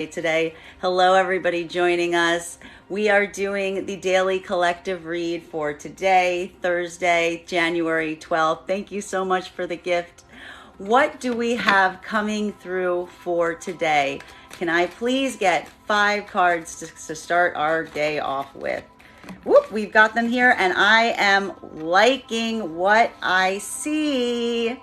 today. Hello, everybody joining us. We are doing the daily collective read for today, Thursday, January 12th. Thank you so much for the gift. What do we have coming through for today? Can I please get 5 cards to start our day off with? Whoop, we've got them here, and I am liking what I see.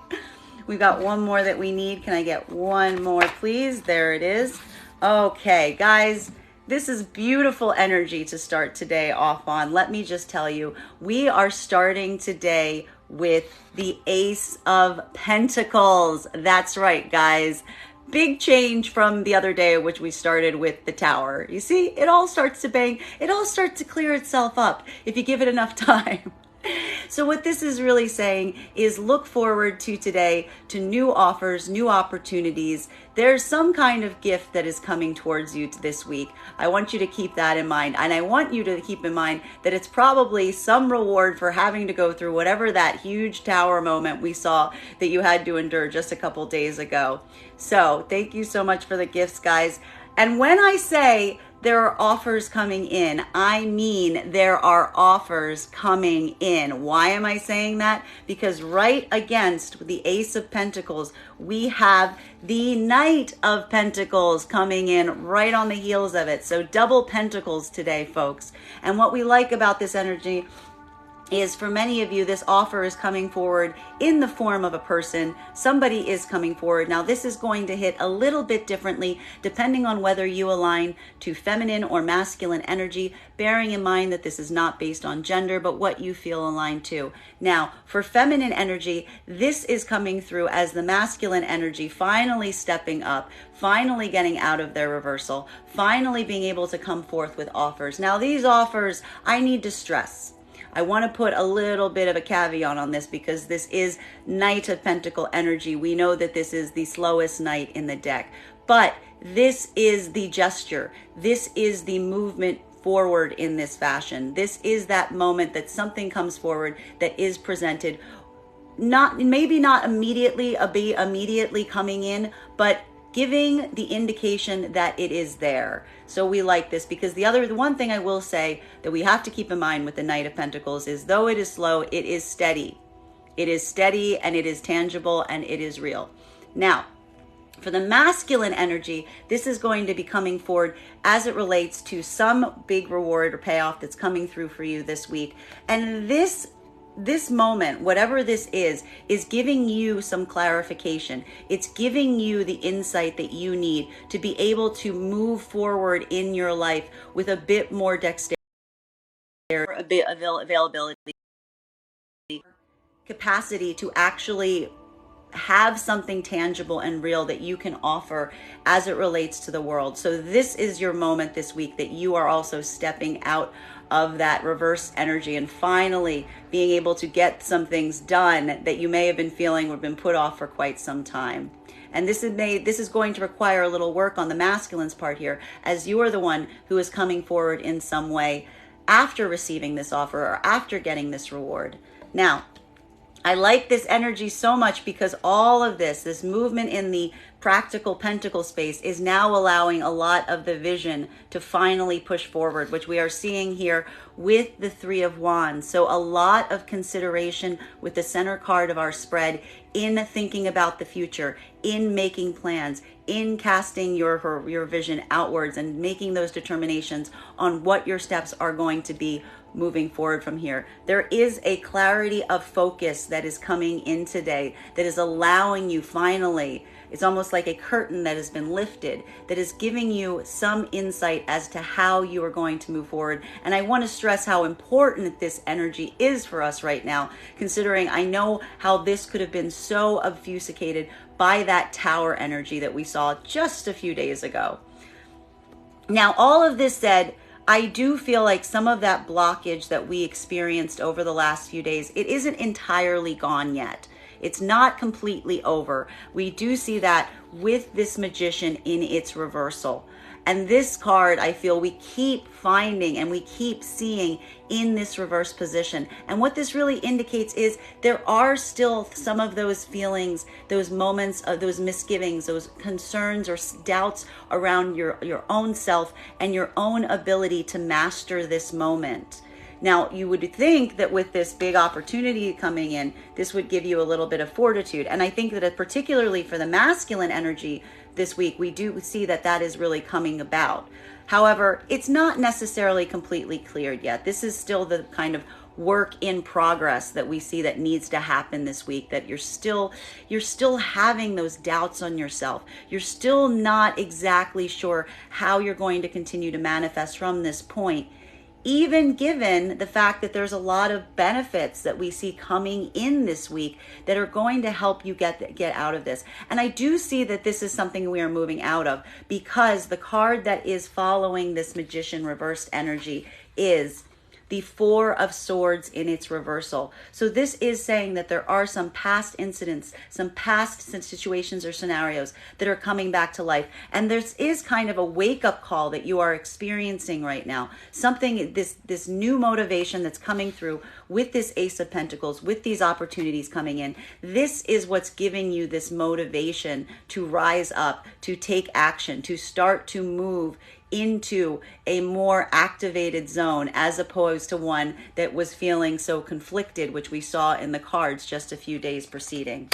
We've got one more that we need. Can I get one more, please? There it is. Okay, guys, this is beautiful energy to start today off on. Let me just tell you, we are starting today with the Ace of Pentacles. That's right, guys. Big change from the other day, which we started with the Tower. You see, it all starts to bang. It all starts to clear itself up if you give it enough time. So what this is really saying is look forward to today, to new offers, new opportunities. There's some kind of gift that is coming towards you this week. I want you to keep that in mind. And I want you to keep in mind that it's probably some reward for having to go through whatever that huge tower moment we saw that you had to endure just a couple days ago. So thank you so much for the gifts, guys. And when I say there are offers coming in, I mean there are offers coming in. Why am I saying that? Because right against the Ace of Pentacles, we have the Knight of Pentacles coming in right on the heels of it. So double pentacles today, folks. And what we like about this energy is for many of you, this offer is coming forward in the form of a person. Somebody is coming forward. Now, this is going to hit a little bit differently depending on whether you align to feminine or masculine energy, bearing in mind that this is not based on gender, but what you feel aligned to. Now, for feminine energy, this is coming through as the masculine energy finally stepping up, finally getting out of their reversal, finally being able to come forth with offers. Now, these offers, I need to stress. I want to put a little bit of a caveat on this because this is Knight of Pentacle energy. We know that this is the slowest knight in the deck, but this is the gesture. This is the movement forward in this fashion. This is that moment that something comes forward that is presented, maybe not immediately coming in, but giving the indication that it is there. So we like this because the one thing I will say that we have to keep in mind with the Knight of Pentacles is though it is slow, it is steady. It is steady and it is tangible and it is real. Now, for the masculine energy, this is going to be coming forward as it relates to some big reward or payoff that's coming through for you this week. And this moment, whatever this is giving you some clarification. It's giving you the insight that you need to be able to move forward in your life with a bit more dexterity, a bit of availability, capacity to actually have something tangible and real that you can offer as it relates to the world. So this is your moment this week that you are also stepping out of that reverse energy and finally being able to get some things done that you may have been feeling or been put off for quite some time. And this is going to require a little work on the masculine's part here, as you are the one who is coming forward in some way after receiving this offer or after getting this reward. Now, I like this energy so much because all of this movement in the practical pentacle space is now allowing a lot of the vision to finally push forward, which we are seeing here with the Three of Wands. So a lot of consideration with the center card of our spread in thinking about the future, in making plans, in casting your vision outwards and making those determinations on what your steps are going to be moving forward from here. There is a clarity of focus that is coming in today that is allowing you finally, it's almost like a curtain that has been lifted, that is giving you some insight as to how you are going to move forward. And I want to stress how important this energy is for us right now, considering I know how this could have been so obfuscated by that Tower energy that we saw just a few days ago. Now, all of this said, I do feel like some of that blockage that we experienced over the last few days, it isn't entirely gone yet. It's not completely over. We do see that with this Magician in its reversal. And this card, I feel we keep finding and we keep seeing in this reverse position. And what this really indicates is there are still some of those feelings, those moments of those misgivings, those concerns or doubts around your own self and your own ability to master this moment. Now, you would think that with this big opportunity coming in, this would give you a little bit of fortitude. And I think that particularly for the masculine energy this week, we do see that that is really coming about. However, it's not necessarily completely cleared yet. This is still the kind of work in progress that we see that needs to happen this week, that you're still having those doubts on yourself. You're still not exactly sure how you're going to continue to manifest from this point, even given the fact that there's a lot of benefits that we see coming in this week that are going to help you get out of this. And I do see that this is something we are moving out of, because the card that is following this Magician reversed energy is the Four of Swords in its reversal. So this is saying that there are some past incidents, some past situations or scenarios that are coming back to life. And there is kind of a wake-up call that you are experiencing right now. Something, this new motivation that's coming through with this Ace of Pentacles, with these opportunities coming in. This is what's giving you this motivation to rise up, to take action, to start to move into a more activated zone, as opposed to one that was feeling so conflicted, which we saw in the cards just a few days preceding.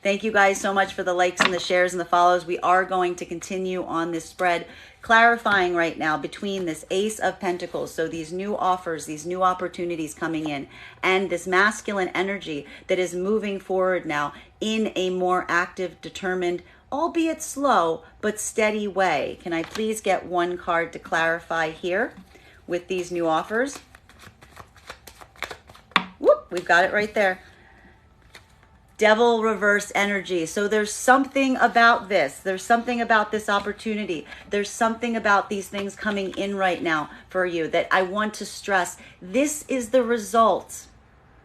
Thank you guys so much for the likes and the shares and the follows. We are going to continue on this spread, clarifying right now between this Ace of Pentacles, so these new offers, these new opportunities coming in, and this masculine energy that is moving forward now in a more active, determined, albeit slow, but steady way. Can I please get one card to clarify here with these new offers? Whoop, we've got it right there. Devil reverse energy. So there's something about this. There's something about this opportunity. There's something about these things coming in right now for you that I want to stress. This is the result.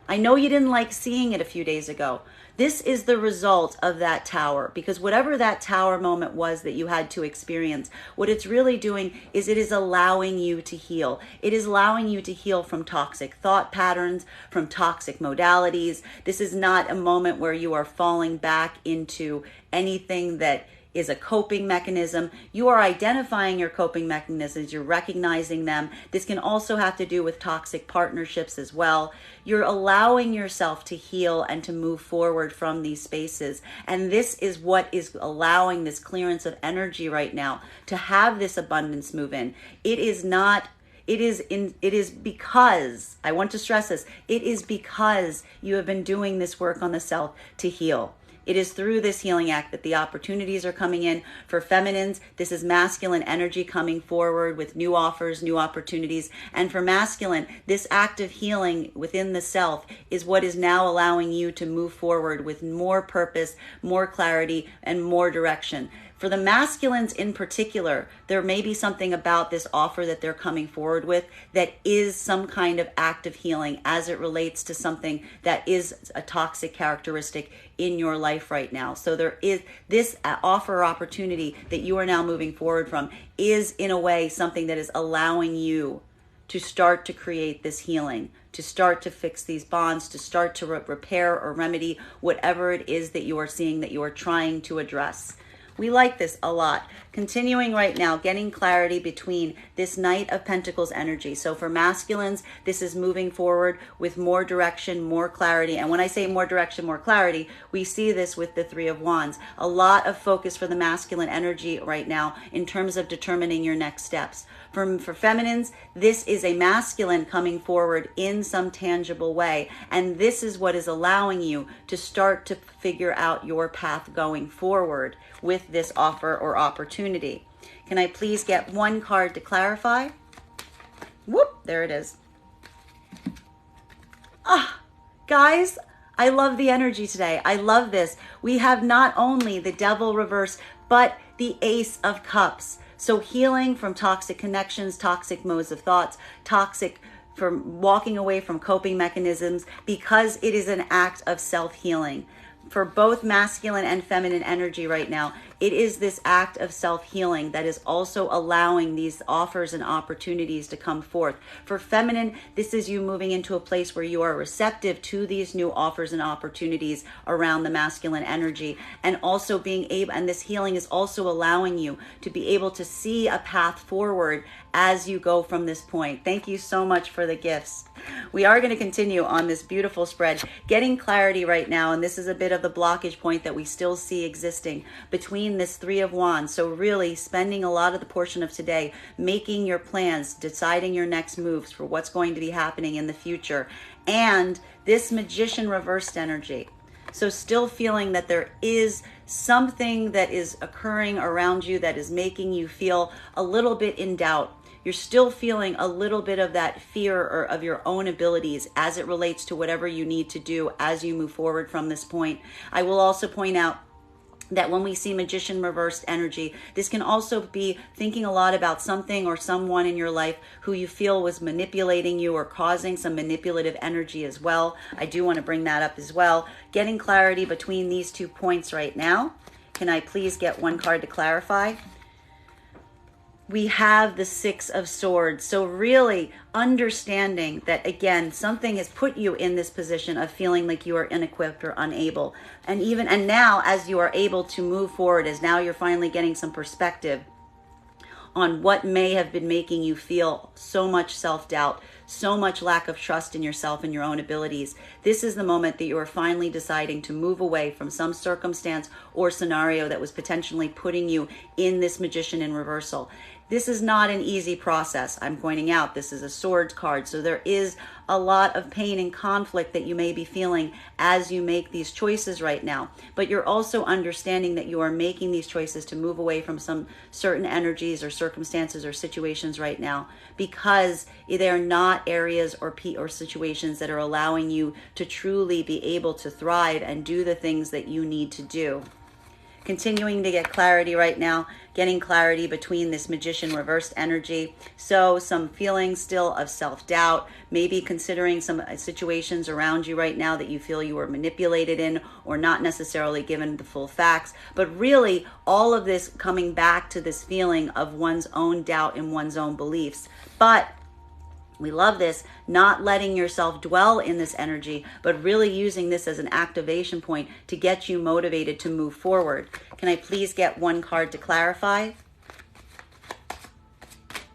I know you didn't like seeing it a few days ago. This is the result of that tower, because whatever that tower moment was that you had to experience, what it's really doing is it is allowing you to heal. It is allowing you to heal from toxic thought patterns, from toxic modalities. This is not a moment where you are falling back into anything that is a coping mechanism. You are identifying your coping mechanisms. You're recognizing them. This can also have to do with toxic partnerships as well. You're allowing yourself to heal and to move forward from these spaces. And this is what is allowing this clearance of energy right now to have this abundance move in. It is because, I want to stress this, it is because you have been doing this work on the self to heal. It is through this healing act that the opportunities are coming in. For feminines, this is masculine energy coming forward with new offers, new opportunities. And for masculine, this act of healing within the self is what is now allowing you to move forward with more purpose, more clarity, and more direction. For the masculines in particular, there may be something about this offer that they're coming forward with that is some kind of act of healing as it relates to something that is a toxic characteristic in your life right now. So there is this offer or opportunity that you are now moving forward from is in a way something that is allowing you to start to create this healing, to start to fix these bonds, to start to repair or remedy whatever it is that you are seeing that you are trying to address. We like this a lot. Continuing right now, getting clarity between this Knight of Pentacles energy. So for masculines, this is moving forward with more direction, more clarity. And when I say more direction, more clarity, we see this with the Three of Wands. A lot of focus for the masculine energy right now in terms of determining your next steps. For feminines, this is a masculine coming forward in some tangible way. And this is what is allowing you to start to figure out your path going forward with this offer or opportunity. Can I please get one card to clarify? Whoop, there it is. Guys, I love the energy today. I love this. We have not only the Devil reverse, but the Ace of Cups. So healing from toxic connections, toxic modes of thoughts, toxic from walking away from coping mechanisms, because it is an act of self-healing. for both masculine and feminine energy right now, it is this act of self-healing that is also allowing these offers and opportunities to come forth. For feminine, this is you moving into a place where you are receptive to these new offers and opportunities around the masculine energy, and also being able, and this healing is also allowing you to be able to see a path forward as you go from this point. Thank you so much for the gifts. We are going to continue on this beautiful spread, getting clarity right now, and this is a bit of the blockage point that we still see existing between this Three of Wands. So really spending a lot of the portion of today making your plans, deciding your next moves for what's going to be happening in the future, and this Magician reversed energy. So still feeling that there is something that is occurring around you that is making you feel a little bit in doubt. You're still feeling a little bit of that fear or of your own abilities as it relates to whatever you need to do as you move forward from this point. I will also point out that when we see Magician reversed energy, this can also be thinking a lot about something or someone in your life who you feel was manipulating you or causing some manipulative energy as well. I do want to bring that up as well. Getting clarity between these 2 points right now. Can I please get one card to clarify? We have the Six of Swords. So really understanding that, again, something has put you in this position of feeling like you are inequipped or unable. And now as you are able to move forward, as now you're finally getting some perspective on what may have been making you feel so much self-doubt, so much lack of trust in yourself and your own abilities. This is the moment that you are finally deciding to move away from some circumstance or scenario that was potentially putting you in this Magician in reversal. This is not an easy process. I'm pointing out this is a Swords card, so there is a lot of pain and conflict that you may be feeling as you make these choices right now. But you're also understanding that you are making these choices to move away from some certain energies or circumstances or situations right now because they are not areas or situations that are allowing you to truly be able to thrive and do the things that you need to do. Continuing to get clarity right now, getting clarity between this Magician reversed energy. So some feelings still of self-doubt, maybe considering some situations around you right now that you feel you were manipulated in or not necessarily given the full facts. But really all of this coming back to this feeling of one's own doubt and one's own beliefs. But we love this, not letting yourself dwell in this energy, but really using this as an activation point to get you motivated to move forward. Can I please get one card to clarify?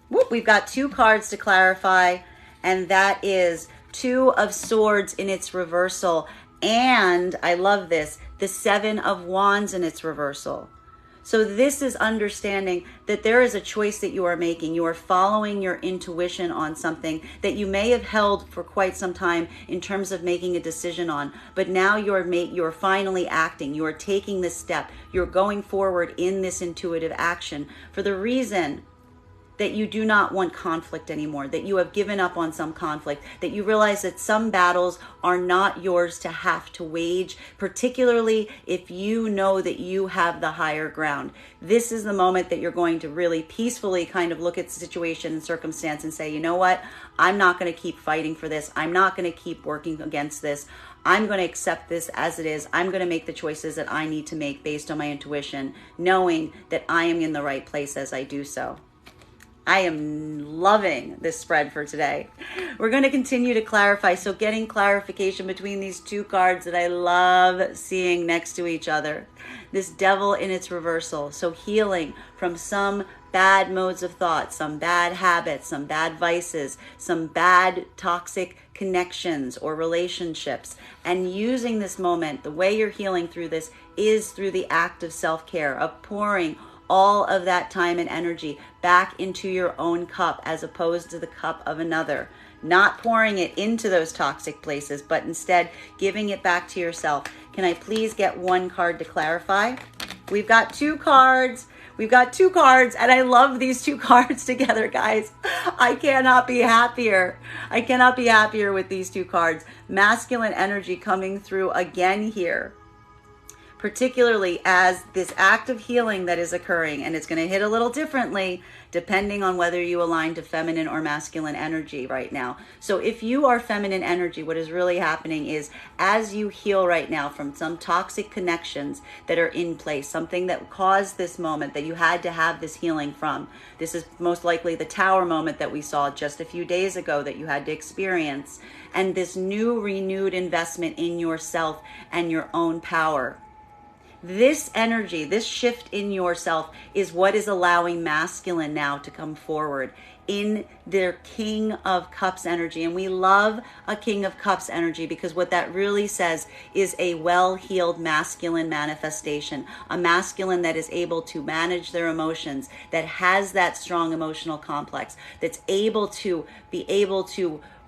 Whoop, we've got 2 cards to clarify, and that is Two of Swords in its reversal, and I love this, the Seven of Wands in its reversal. So this is understanding that there is a choice that you are making. You are following your intuition on something that you may have held for quite some time in terms of making a decision on. But now you're finally acting. You are taking this step. You're going forward in this intuitive action for the reason that you do not want conflict anymore, that you have given up on some conflict, that you realize that some battles are not yours to have to wage, particularly if you know that you have the higher ground. This is the moment that you're going to really peacefully kind of look at the situation and circumstance and say, you know what, I'm not going to keep fighting for this. I'm not going to keep working against this. I'm going to accept this as it is. I'm going to make the choices that I need to make based on my intuition, knowing that I am in the right place as I do so. I am loving this spread for today. We're going to continue to clarify. So getting clarification between these 2 cards that I love seeing next to each other. This Devil in its reversal. So healing from some bad modes of thought, some bad habits, some bad vices, some bad toxic connections or relationships. And using this moment, the way you're healing through this is through the act of self-care, of pouring all of that time and energy back into your own cup as opposed to the cup of another. Not pouring it into those toxic places, but instead giving it back to yourself. Can I please get one card to clarify? We've got 2 cards. We've got 2 cards, and I love these 2 cards together, guys. I cannot be happier. I cannot be happier with these 2 cards. Masculine energy coming through again here. particularly as this act of healing that is occurring, and it's going to hit a little differently depending on whether you align to feminine or masculine energy right now. So if you are feminine energy, what is really happening is as you heal right now from some toxic connections that are in place, something that caused this moment that you had to have this healing from. This is most likely the tower moment that we saw just a few days ago that you had to experience, and this new renewed investment in yourself and your own power. This energy, this shift in yourself is what is allowing masculine now to come forward in their King of Cups energy. And we love a King of Cups energy because what that really says is a well-healed masculine manifestation, a masculine that is able to manage their emotions, that has that strong emotional complex, that's able to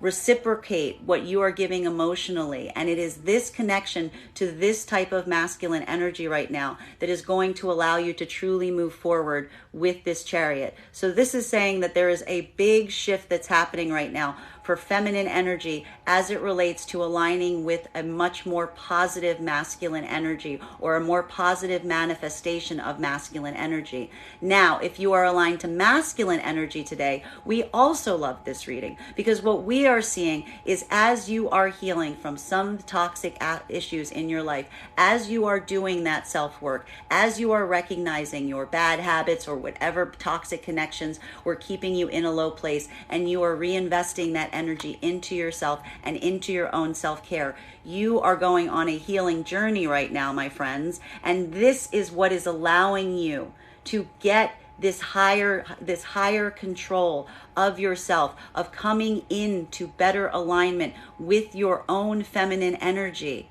reciprocate what you are giving emotionally. And it is this connection to this type of masculine energy right now that is going to allow you to truly move forward with this Chariot. So this is saying that there is a big shift that's happening right now for feminine energy as it relates to aligning with a much more positive masculine energy, or a more positive manifestation of masculine energy. Now, if you are aligned to masculine energy today, we also love this reading, because what we are seeing is as you are healing from some toxic issues in your life, as you are doing that self-work, as you are recognizing your bad habits or whatever toxic connections were keeping you in a low place, and you are reinvesting that energy into yourself and into your own self-care, you are going on a healing journey right now, my friends. And this is what is allowing you to get this higher control of yourself, of coming into better alignment with your own feminine energy.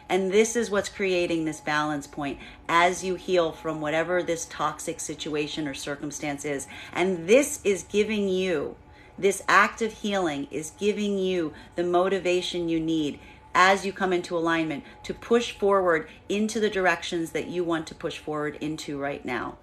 And this is what's creating this balance point as you heal from whatever this toxic situation or circumstance is. And this is giving you, this act of healing is giving you the motivation you need as you come into alignment to push forward into the directions that you want to push forward into right now.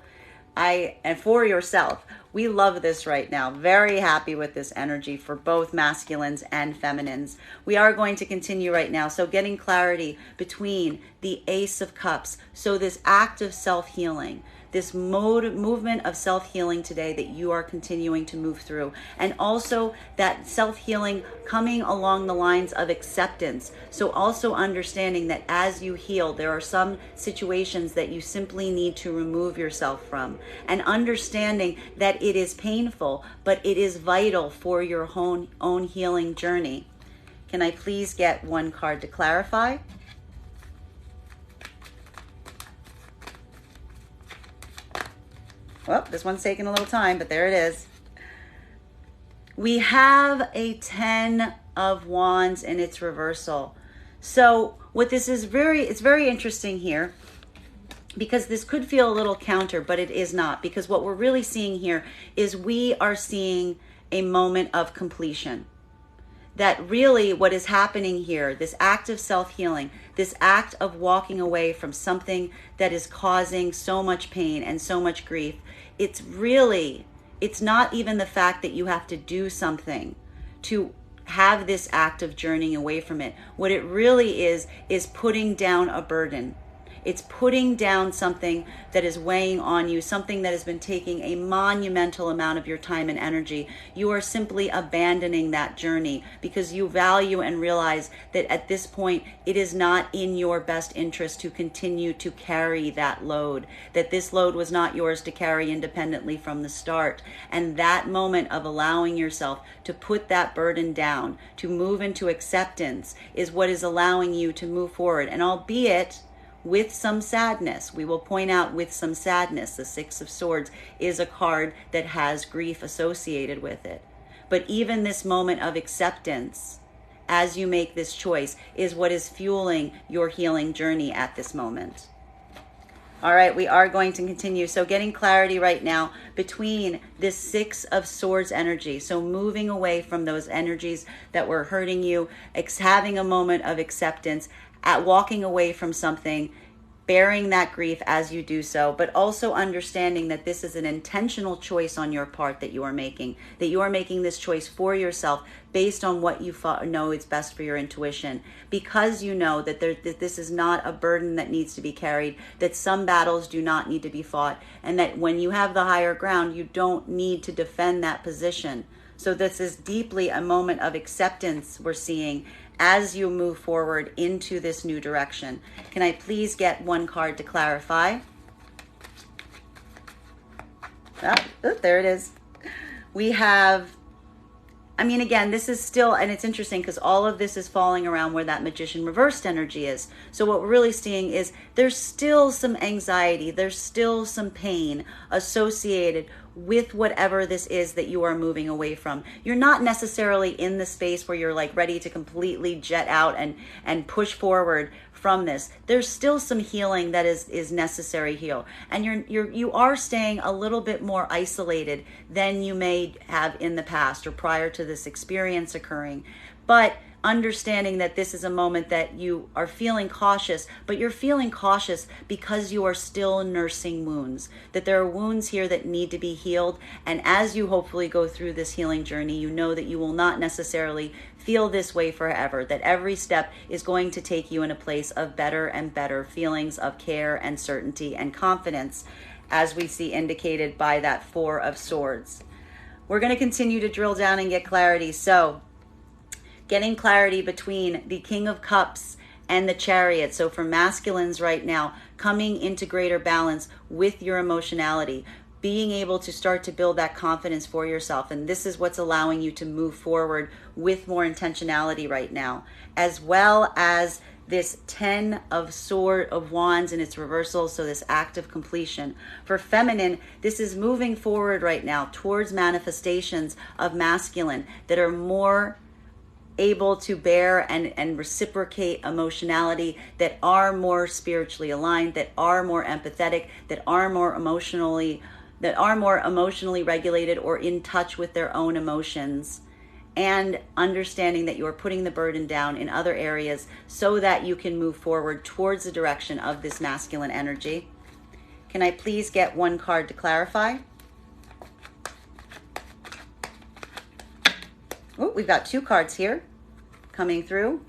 And for yourself, we love this right now. Very happy with this energy for both masculines and feminines. We are going to continue right now. So getting clarity between the Ace of Cups. So this act of self-healing, this movement of self-healing today that you are continuing to move through. And also that self-healing coming along the lines of acceptance. So also understanding that as you heal, there are some situations that you simply need to remove yourself from. And understanding that it is painful, but it is vital for your own healing journey. Can I please get one card to clarify? Well, this one's taking a little time, but there it is. We have a 10 of Wands in its reversal. So what this is it's very interesting here, because this could feel a little counter, but it is not, because what we're really seeing here is we are seeing a moment of completion. That really what is happening here, this act of self-healing, this act of walking away from something that is causing so much pain and so much grief, it's not even the fact that you have to do something to have this act of journeying away from it. What it really is putting down a burden. It's putting down something that is weighing on you, something that has been taking a monumental amount of your time and energy. You are simply abandoning that journey because you value and realize that at this point, it is not in your best interest to continue to carry that load, that this load was not yours to carry independently from the start. And that moment of allowing yourself to put that burden down, to move into acceptance, is what is allowing you to move forward. And albeit with some sadness, we will point out with some sadness, the Six of Swords is a card that has grief associated with it. But even this moment of acceptance, as you make this choice, is what is fueling your healing journey at this moment. All right, we are going to continue. So getting clarity right now between this Six of Swords energy. So moving away from those energies that were hurting you, having a moment of acceptance, at walking away from something bearing that grief as you do so, but also understanding that this is an intentional choice on your part that you are making this choice for yourself based on what you know is best for your intuition, because you know that this is not a burden that needs to be carried, that some battles do not need to be fought, and that when you have the higher ground, you don't need to defend that position. So this is deeply a moment of acceptance we're seeing as you move forward into this new direction. Can I please get one card to clarify? There it is. We have, again, this is still, and it's interesting because all of this is falling around where that Magician reversed energy is. So what we're really seeing is there's still some anxiety, there's still some pain associated with whatever this is that you are moving away from. You're not necessarily in the space where you're like ready to completely jet out and push forward from this. There's still some healing that is necessary here, and you are staying a little bit more isolated than you may have in the past or prior to this experience occurring. But understanding that this is a moment that you are feeling cautious, but you're feeling cautious because you are still nursing wounds, that there are wounds here that need to be healed. And as you hopefully go through this healing journey, you know that you will not necessarily feel this way forever, that every step is going to take you in a place of better and better feelings of care and certainty and confidence, as we see indicated by that Four of Swords. We're going to continue to drill down and get clarity. So getting clarity between the King of Cups and the Chariot. So for masculines right now, coming into greater balance with your emotionality, being able to start to build that confidence for yourself. And this is what's allowing you to move forward with more intentionality right now, as well as this 10 of Wands in its reversal, so this act of completion. For feminine, this is moving forward right now towards manifestations of masculine that are more able to bear and reciprocate emotionality, that are more spiritually aligned, that are more empathetic, that are more emotionally regulated or in touch with their own emotions, and understanding that you are putting the burden down in other areas so that you can move forward towards the direction of this masculine energy. Can I please get one card to clarify? Oh, we've got two cards here coming through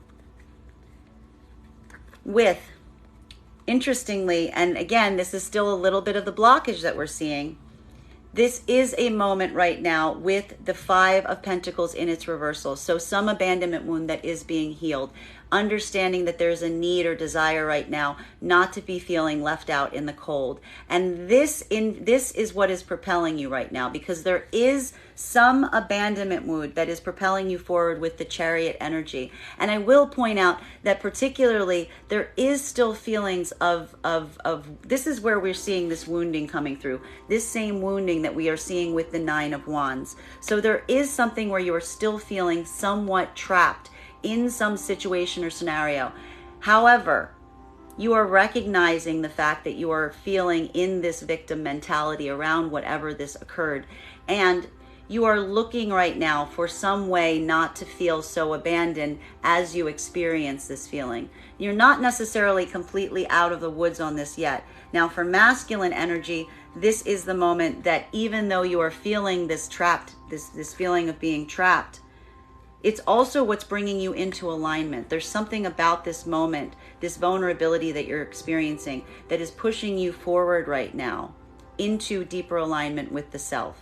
with, interestingly, and again, this is still a little bit of the blockage that we're seeing. This is a moment right now with the Five of Pentacles in its reversal. So some abandonment wound that is being healed. Understanding that there's a need or desire right now not to be feeling left out in the cold. And this is what is propelling you right now, because there is some abandonment wound that is propelling you forward with the Chariot energy. And I will point out that particularly there is still feelings of this is where we're seeing this wounding coming through, this same wounding that we are seeing with the Nine of Wands. So there is something where you are still feeling somewhat trapped in some situation or scenario. However, you are recognizing the fact that you are feeling in this victim mentality around whatever this occurred, and you are looking right now for some way not to feel so abandoned as you experience this feeling. You're not necessarily completely out of the woods on this yet. Now, for masculine energy, this is the moment that even though you are feeling this trapped, this feeling of being trapped, it's also what's bringing you into alignment. There's something about this moment, this vulnerability that you're experiencing, that is pushing you forward right now into deeper alignment with the self.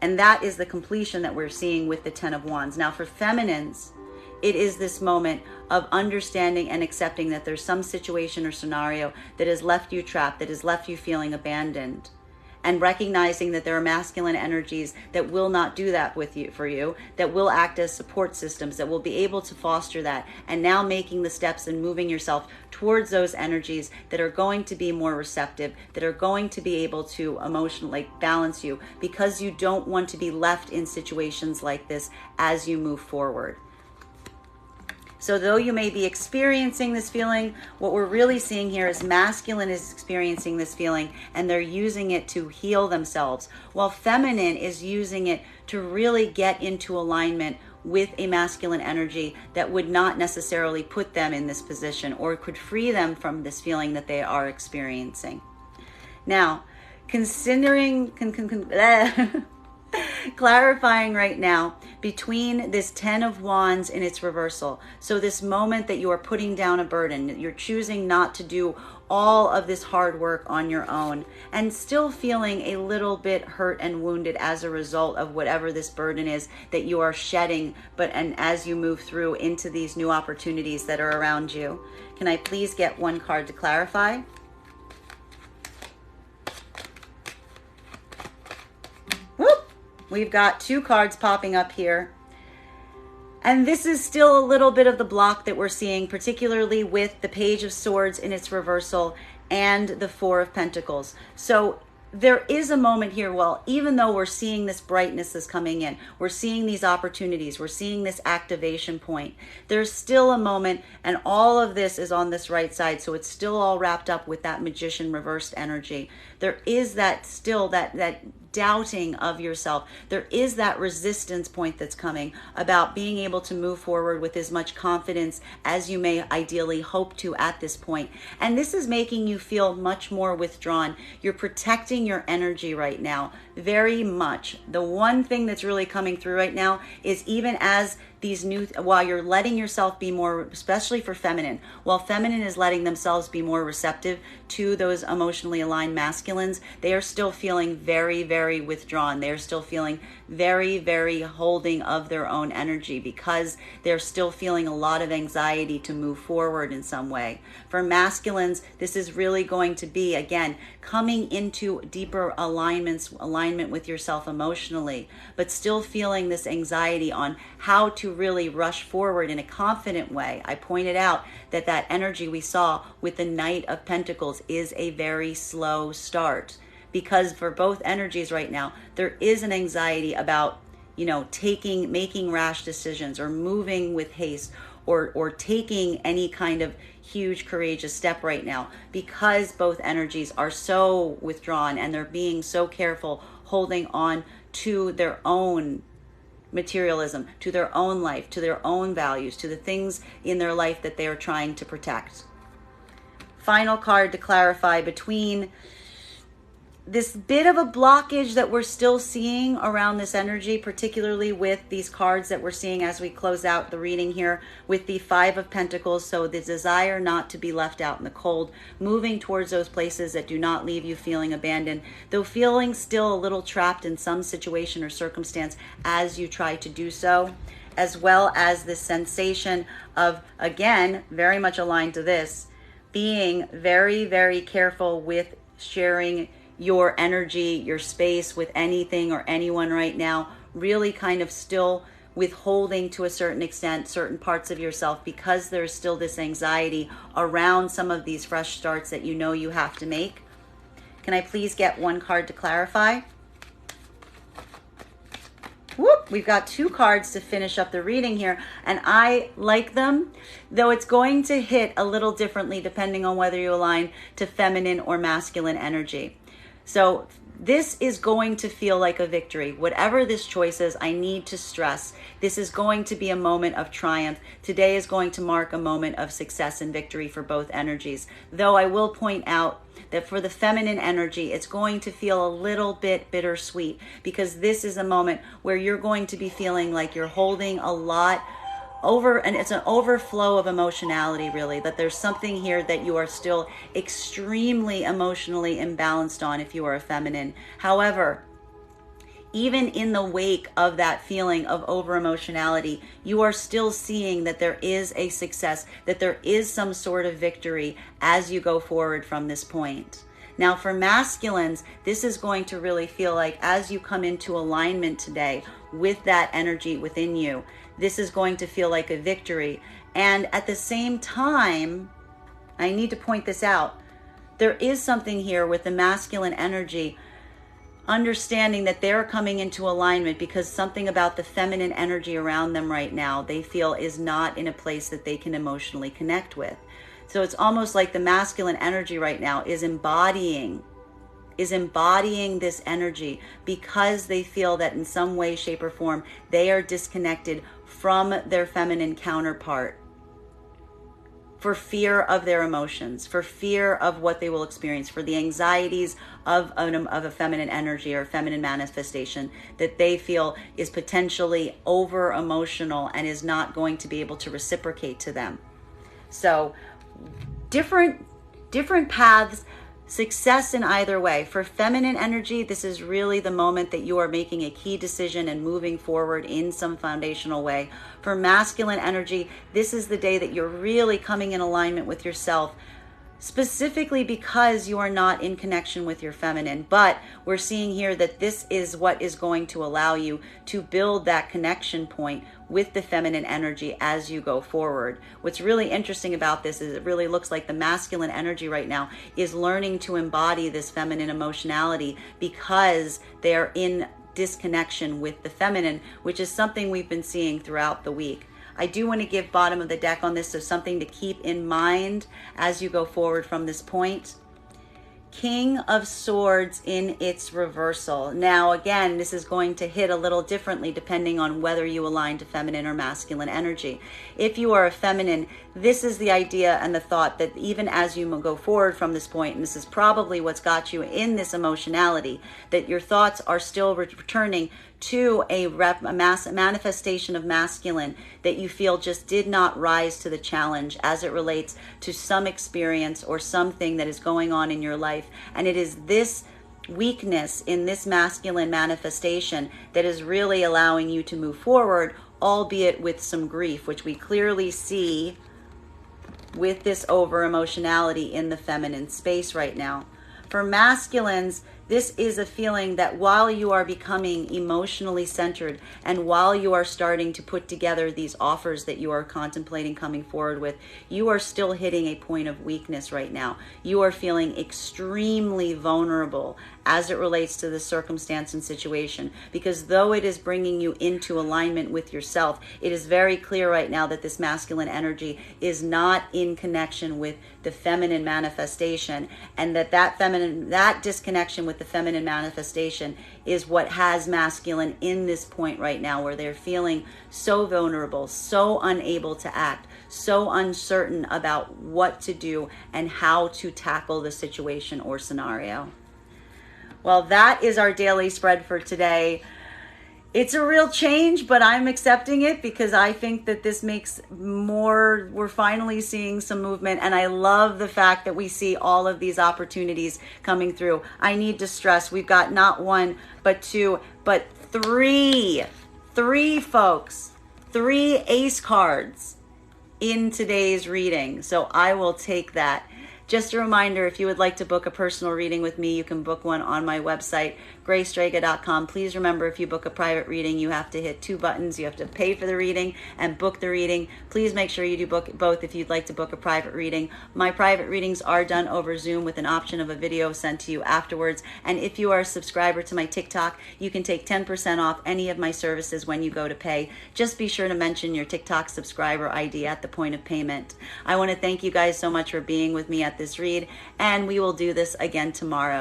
And that is the completion that we're seeing with the Ten of Wands. Now, for feminines, it is this moment of understanding and accepting that there's some situation or scenario that has left you trapped, that has left you feeling abandoned. And recognizing that there are masculine energies that will not do that for you, that will act as support systems, that will be able to foster that. And now making the steps and moving yourself towards those energies that are going to be more receptive, that are going to be able to emotionally balance you, because you don't want to be left in situations like this as you move forward. So though you may be experiencing this feeling, what we're really seeing here is masculine is experiencing this feeling and they're using it to heal themselves, while feminine is using it to really get into alignment with a masculine energy that would not necessarily put them in this position or could free them from this feeling that they are experiencing. Now, considering, clarifying right now between this 10 of Wands in its reversal. So this moment that you are putting down a burden, you're choosing not to do all of this hard work on your own and still feeling a little bit hurt and wounded as a result of whatever this burden is that you are shedding, and as you move through into these new opportunities that are around you. Can I please get one card to clarify? Whoop! We've got 2 cards popping up here. And this is still a little bit of the block that we're seeing, particularly with the Page of Swords in its reversal and the 4 of Pentacles. So there is a moment here, well, even though we're seeing this brightness is coming in, we're seeing these opportunities, we're seeing this activation point, there's still a moment, and all of this is on this right side, so it's still all wrapped up with that Magician reversed energy. There is that still that doubting of yourself. There is that resistance point that's coming about being able to move forward with as much confidence as you may ideally hope to at this point. And this is making you feel much more withdrawn. You're protecting your energy right now very much. The one thing that's really coming through right now is even as these new, while you're letting yourself be more, especially for feminine, while feminine is letting themselves be more receptive to those emotionally aligned masculines, they are still feeling very, very withdrawn. They're still feeling very, very holding of their own energy because they're still feeling a lot of anxiety to move forward in some way. For masculines, this is really going to be, again, coming into deeper alignment with yourself emotionally, but still feeling this anxiety on how to really rush forward in a confident way. I pointed out that that energy we saw with the Knight of Pentacles is a very slow start, because for both energies right now, there is an anxiety about, making rash decisions or moving with haste or taking any kind of huge courageous step right now, because both energies are so withdrawn and they're being so careful, holding on to their own materialism, to their own life, to their own values, to the things in their life that they are trying to protect. Final card to clarify between this bit of a blockage that we're still seeing around this energy, particularly with these cards that we're seeing as we close out the reading here with the 5 of Pentacles. So the desire not to be left out in the cold, moving towards those places that do not leave you feeling abandoned, though feeling still a little trapped in some situation or circumstance as you try to do so, as well as this sensation of, again, very much aligned to this, being very, very careful with sharing your energy, your space with anything or anyone right now, really kind of still withholding to a certain extent certain parts of yourself because there's still this anxiety around some of these fresh starts that you have to make. Can I please get one card to clarify? Whoop, we've got 2 cards to finish up the reading here, and I like them, though it's going to hit a little differently depending on whether you align to feminine or masculine energy. So this is going to feel like a victory. Whatever this choice is, I need to stress, this is going to be a moment of triumph. Today is going to mark a moment of success and victory for both energies. Though I will point out that for the feminine energy, it's going to feel a little bit bittersweet, because this is a moment where you're going to be feeling like you're holding a lot over, and it's an overflow of emotionality, really, that there's something here that you are still extremely emotionally imbalanced on if you are a feminine. However, even in the wake of that feeling of over emotionality, you are still seeing that there is a success, that there is some sort of victory as you go forward from this point. Now, for masculines, this is going to really feel like as you come into alignment today with that energy within you, this is going to feel like a victory. And at the same time, I need to point this out, there is something here with the masculine energy, understanding that they're coming into alignment because something about the feminine energy around them right now, they feel is not in a place that they can emotionally connect with. So it's almost like the masculine energy right now is embodying is embodying this energy because they feel that in some way, shape, or form, they are disconnected from their feminine counterpart for fear of their emotions, for fear of what they will experience, for the anxieties of a feminine energy or feminine manifestation that they feel is potentially over emotional and is not going to be able to reciprocate to them. So different paths, success in either way. For feminine energy, this is really the moment that you are making a key decision and moving forward in some foundational way. For masculine energy, this is the day that you're really coming in alignment with yourself, specifically because you are not in connection with your feminine. But we're seeing here that this is what is going to allow you to build that connection point with the feminine energy as you go forward. What's really interesting about this is it really looks like the masculine energy right now is learning to embody this feminine emotionality because they're in disconnection with the feminine, which is something we've been seeing throughout the week. I do want to give bottom of the deck on this, so something to keep in mind as you go forward from this point. King of Swords in its reversal. Now, again, this is going to hit a little differently depending on whether you align to feminine or masculine energy. If you are a feminine, this is the idea and the thought that even as you go forward from this point, and this is probably what's got you in this emotionality, that your thoughts are still returning to a manifestation of masculine that you feel just did not rise to the challenge as it relates to some experience or something that is going on in your life. And it is this weakness in this masculine manifestation that is really allowing you to move forward, albeit with some grief, which we clearly see with this over emotionality in the feminine space right now. For masculines, this is a feeling that while you are becoming emotionally centered and while you are starting to put together these offers that you are contemplating coming forward with, you are still hitting a point of weakness right now. You are feeling extremely vulnerable as it relates to the circumstance and situation, because though it is bringing you into alignment with yourself, it is very clear right now that this masculine energy is not in connection with the feminine manifestation, and that disconnection with the feminine manifestation is what has masculine in this point right now, where they're feeling so vulnerable, so unable to act, so uncertain about what to do and how to tackle the situation or scenario. Well, that is our daily spread for today. It's a real change, but I'm accepting it because I think that this makes we're finally seeing some movement, and I love the fact that we see all of these opportunities coming through. I need to stress, we've got not one, but two, but three folks, 3 ace cards in today's reading. So I will take that. Just a reminder, if you would like to book a personal reading with me, you can book one on my website, Strega.com. Please remember, if you book a private reading, you have to hit 2 buttons. You have to pay for the reading and book the reading. Please make sure you do book both if you'd like to book a private reading. My private readings are done over Zoom with an option of a video sent to you afterwards. And if you are a subscriber to my TikTok, you can take 10% off any of my services when you go to pay. Just be sure to mention your TikTok subscriber ID at the point of payment. I want to thank you guys so much for being with me at this read, and we will do this again tomorrow.